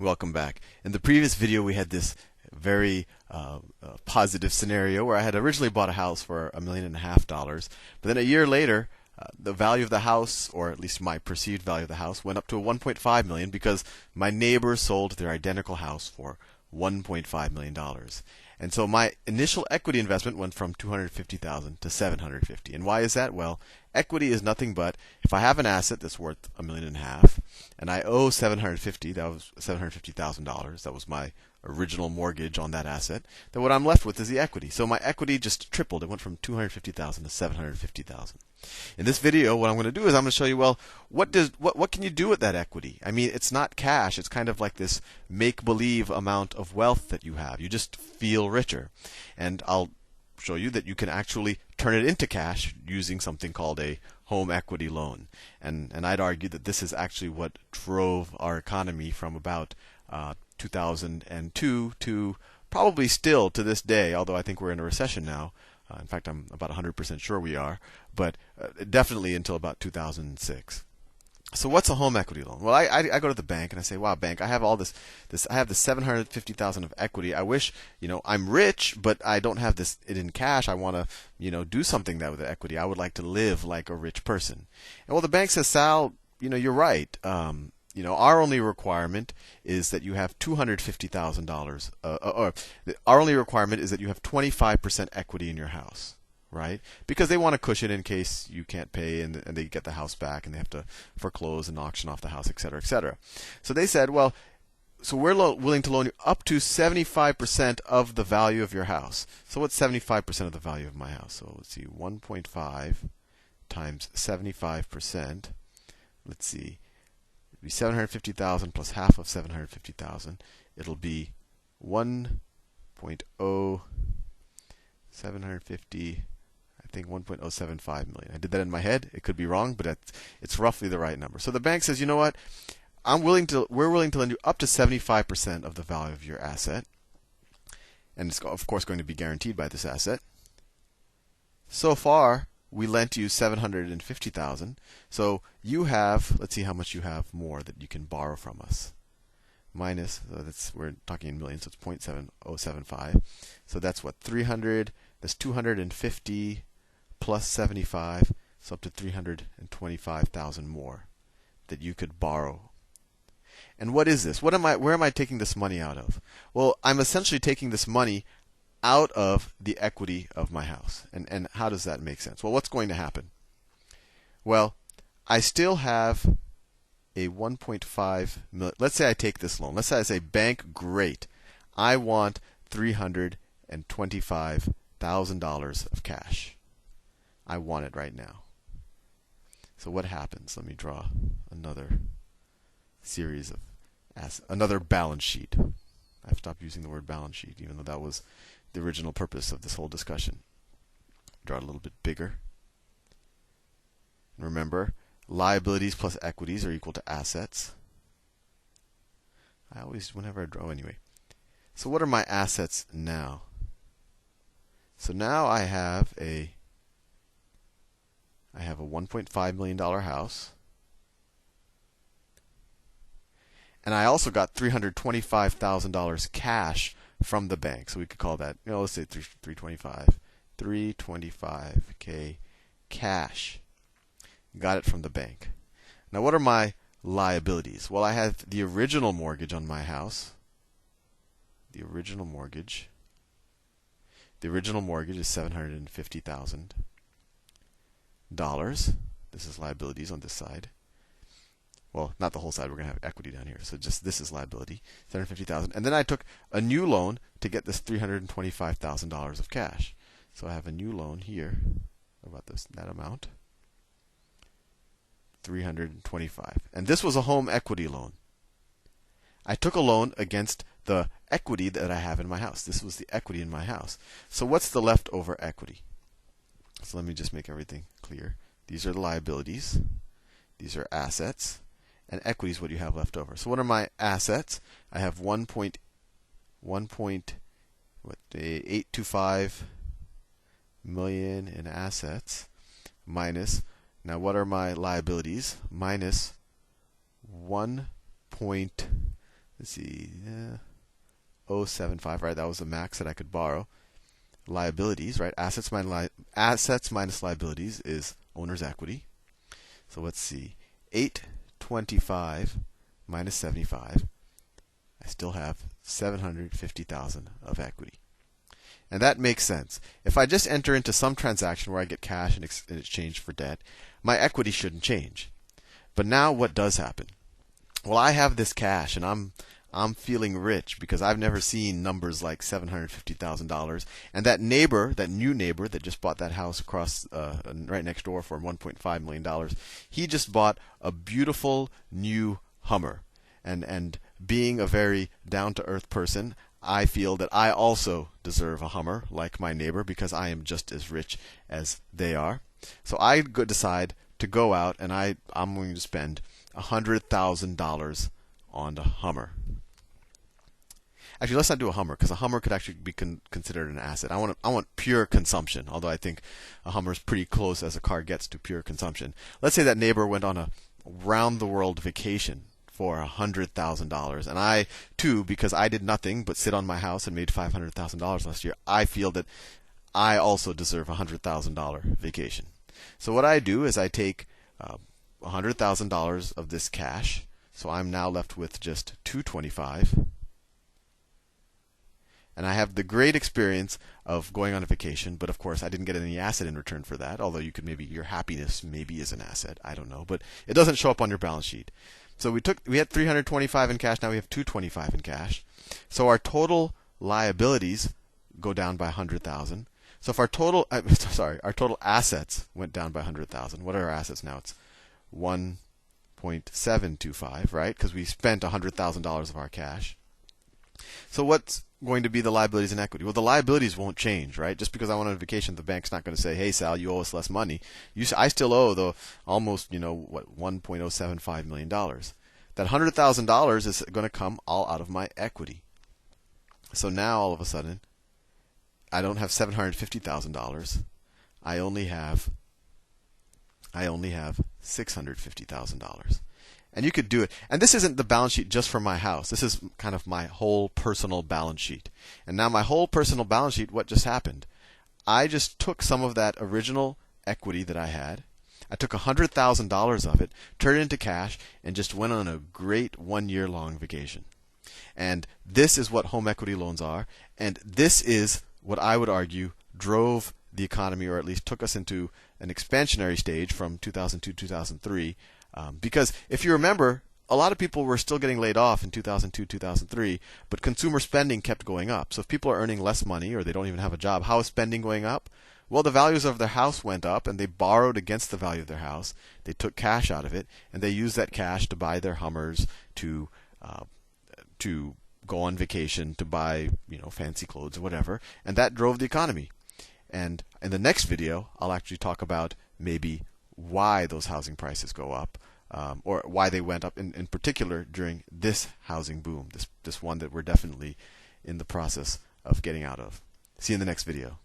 Welcome back. In the previous video, we had this very positive scenario where I had originally bought a house for $1.5 million, but then a year later, the value of the house, or at least my perceived value of the house, went up to 1.5 million because my neighbors sold their identical house for $1.5 million. And so my initial equity investment went from 250,000 to 750. And why is that? Well, equity is nothing but if I have an asset that's worth $1.5 million and I owe 750, that was $750,000. That was my original mortgage on that asset. Then what I'm left with is the equity. So my equity just tripled. It went from 250,000 to 750,000. In this video, what I'm going to do is I'm going to show you, well, what can you do with that equity? I mean, it's not cash. It's kind of like this make-believe amount of wealth that you have. You just feel richer. And I'll show you that you can actually turn it into cash using something called a home equity loan. And I'd argue that this is actually what drove our economy from about 2002 to probably still to this day, although I think we're in a recession now. In fact, I'm about 100% sure we are, but definitely until about 2006. So what's a home equity loan? Well, I go to the bank and I say, "Wow, bank, I have all this. I have the 750,000 of equity. I wish, I'm rich, but I don't have it in cash. I want to, do something with the equity. I would like to live like a rich person." And well, the bank says, "Sal, you're right. Our only requirement is that you have $250,000. Our only requirement is that you have 25% equity in your house, right? Because they want a cushion in case you can't pay and they get the house back and they have to foreclose and auction off the house, et cetera, et cetera." So they said, well, so we're willing to loan you up to 75% of the value of your house. So what's 75% of the value of my house? So let's see, 1.5 times 75%. Let's see. It'll be 750,000 plus half of 750,000. It'll be 1.0 750. I think 1.075 million. I did that in my head. It could be wrong, but it's roughly the right number. So the bank says, "You know what? We're willing to lend you up to 75% of the value of your asset, and it's of course going to be guaranteed by this asset. So far, we lent you 750,000. So you have, let's see how much you have more that you can borrow from us. Minus, we're talking in millions, so it's 0.7075. So that's what, 300, that's 250 plus 75, so up to 325,000 more that you could borrow. And what is this? Where am I taking this money out of? Well, I'm essentially taking this money out of the equity of my house. And how does that make sense? Well, what's going to happen? Well, I still have a 1.5 million. Let's say I take this loan. Let's say I say, "Bank, great. I want $325,000 of cash. I want it right now." So what happens? Let me draw another series of another balance sheet. I've stopped using the word balance sheet, even though that was the original purpose of this whole discussion. Draw it a little bit bigger. And remember, liabilities plus equities are equal to assets. Whenever I draw anyway. So what are my assets now? So now I have a $1.5 million house. And I also got $325,000 cash from the bank. So we could call that, let's say 325K cash. Got it from the bank. Now what are my liabilities? Well, I have the original mortgage on my house. The original mortgage is $750,000. This is liabilities on this side. Well, not the whole side. We're going to have equity down here. So just this is liability, $750,000. And then I took a new loan to get this $325,000 of cash. So I have a new loan here about that amount, 325. And this was a home equity loan. I took a loan against the equity that I have in my house. This was the equity in my house. So what's the leftover equity? So let me just make everything clear. These are the liabilities. These are assets. And equity is what you have left over. So what are my assets? I have 1.825 million in assets minus, now what are my liabilities? Minus 1. let's see, 0.75, right? That was the max that I could borrow. Liabilities, right? Assets minus liabilities is owner's equity. So let's see, 825 minus 75. I still have 750,000 of equity. And that makes sense. If I just enter into some transaction where I get cash in exchange for debt, my equity shouldn't change. But now what does happen? Well, I have this cash and I'm feeling rich because I've never seen numbers like $750,000. And that neighbor, that new neighbor that just bought that house across right next door for $1.5 million, he just bought a beautiful new Hummer. And being a very down-to-earth person, I feel that I also deserve a Hummer like my neighbor because I am just as rich as they are. So I decide to go out and I'm going to spend $100,000 on a Hummer. Actually, let's not do a Hummer because a Hummer could actually be considered an asset. I want pure consumption, although I think a Hummer is pretty close as a car gets to pure consumption. Let's say that neighbor went on a round-the-world vacation for $100,000, and I too, because I did nothing but sit on my house and made $500,000 last year, I feel that I also deserve a $100,000 vacation. So what I do is I take $100,000 of this cash, so I'm now left with just $225. And I have the great experience of going on a vacation, but of course I didn't get any asset in return for that, although you could maybe, your happiness maybe is an asset, I don't know, but it doesn't show up on your balance sheet. So we had 325 in cash, now we have 225 in cash. So our total liabilities go down by 100,000. So if our total our total assets went down by 100,000, what are our assets now? It's 1.725, right? Because we spent $100,000 of our cash. So what's going to be the liabilities and equity? Well, the liabilities won't change, right? Just because I went on vacation, the bank's not going to say, "Hey, Sal, you owe us less money." I still owe the almost, $1.075 million. That $100,000 is going to come all out of my equity. So now all of a sudden, I don't have $750,000. I only have $650,000. And you could do it. And this isn't the balance sheet just for my house. This is kind of my whole personal balance sheet. And now my whole personal balance sheet, what just happened? I just took some of that original equity that I had. I took $100,000 of it, turned it into cash, and just went on a great 1-year-long vacation. And this is what home equity loans are. And this is what I would argue drove the economy, or at least took us into an expansionary stage from 2002, 2003. Because if you remember, a lot of people were still getting laid off in 2002, 2003, but consumer spending kept going up. So if people are earning less money or they don't even have a job, how is spending going up? Well, the values of their house went up, and they borrowed against the value of their house. They took cash out of it, and they used that cash to buy their Hummers, to go on vacation, to buy fancy clothes or whatever, and that drove the economy. And in the next video, I'll actually talk about maybe why those housing prices go up, or why they went up in particular during this housing boom, this one that we're definitely in the process of getting out of. See you in the next video.